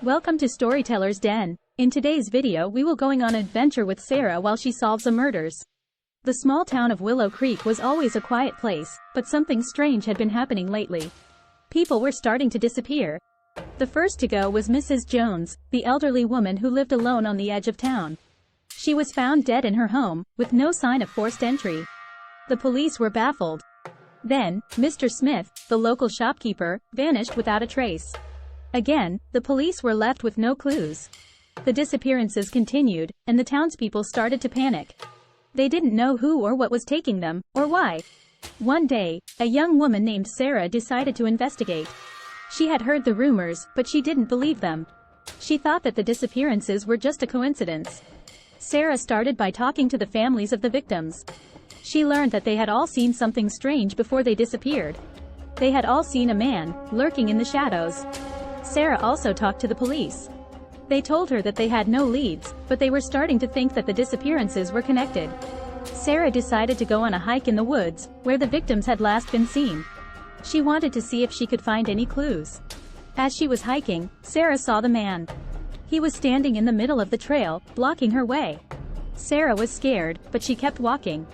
Welcome to Storyteller's Den. In today's video we will going on an adventure with Sarah while she solves the murders. The small town of Willow Creek was always a quiet place, but something strange had been happening lately. People were starting to disappear. The first to go was Mrs. Jones, the elderly woman who lived alone on the edge of town. She was found dead in her home, with no sign of forced entry. The police were baffled. Then, Mr. Smith, the local shopkeeper, vanished without a trace. Again, the police were left with no clues. The disappearances continued, and the townspeople started to panic. They didn't know who or what was taking them, or why. One day, a young woman named Sarah decided to investigate. She had heard the rumors, but she didn't believe them. She thought that the disappearances were just a coincidence. Sarah started by talking to the families of the victims. She learned that they had all seen something strange before they disappeared. They had all seen a man, lurking in the shadows. Sarah also talked to the police. They told her that they had no leads, but they were starting to think that the disappearances were connected. Sarah decided to go on a hike in the woods, where the victims had last been seen. She wanted to see if she could find any clues. As she was hiking, Sarah saw the man. He was standing in the middle of the trail, blocking her way. Sarah was scared, but she kept walking.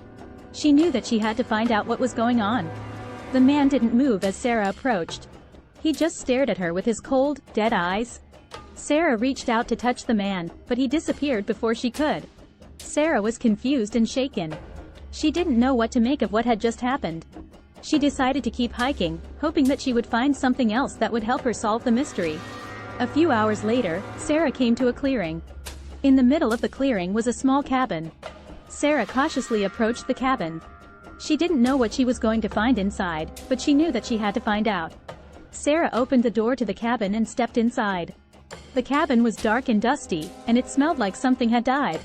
She knew that she had to find out what was going on. The man didn't move as Sarah approached. He just stared at her with his cold, dead eyes. Sarah reached out to touch the man, but he disappeared before she could. Sarah was confused and shaken. She didn't know what to make of what had just happened. She decided to keep hiking, hoping that she would find something else that would help her solve the mystery. A few hours later, Sarah came to a clearing. In the middle of the clearing was a small cabin. Sarah cautiously approached the cabin. She didn't know what she was going to find inside, but she knew that she had to find out. Sarah opened the door to the cabin and stepped inside. The cabin was dark and dusty, and it smelled like something had died.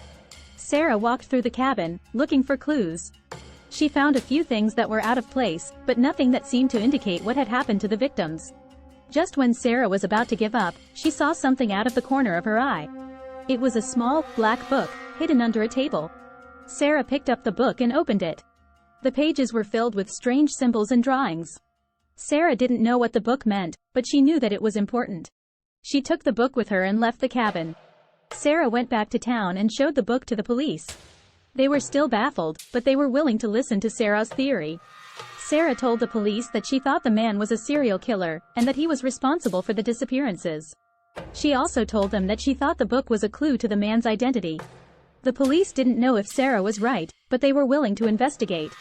Sarah walked through the cabin, looking for clues. She found a few things that were out of place, but nothing that seemed to indicate what had happened to the victims. Just when Sarah was about to give up, she saw something out of the corner of her eye. It was a small, black book, hidden under a table. Sarah picked up the book and opened it. The pages were filled with strange symbols and drawings. Sarah didn't know what the book meant, but she knew that it was important. She took the book with her and left the cabin. Sarah went back to town and showed the book to the police. They were still baffled, but they were willing to listen to Sarah's theory. Sarah told the police that she thought the man was a serial killer, and that he was responsible for the disappearances. She also told them that she thought the book was a clue to the man's identity. The police didn't know if Sarah was right, but they were willing to investigate.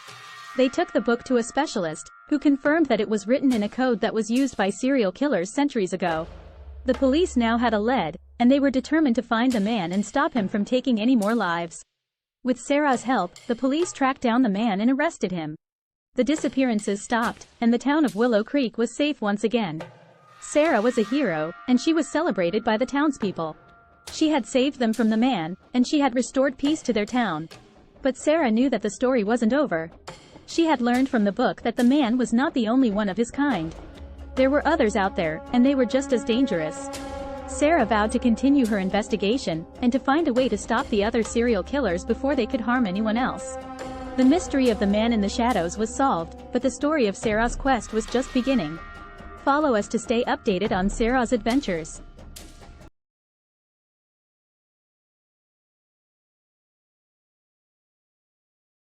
They took the book to a specialist, who confirmed that it was written in a code that was used by serial killers centuries ago. The police now had a lead, and they were determined to find the man and stop him from taking any more lives. With Sarah's help, the police tracked down the man and arrested him. The disappearances stopped, and the town of Willow Creek was safe once again. Sarah was a hero, and she was celebrated by the townspeople. She had saved them from the man, and she had restored peace to their town. But Sarah knew that the story wasn't over. She had learned from the book that the man was not the only one of his kind. There were others out there, and they were just as dangerous. Sarah vowed to continue her investigation, and to find a way to stop the other serial killers before they could harm anyone else. The mystery of the man in the shadows was solved, but the story of Sarah's quest was just beginning. Follow us to stay updated on Sarah's adventures.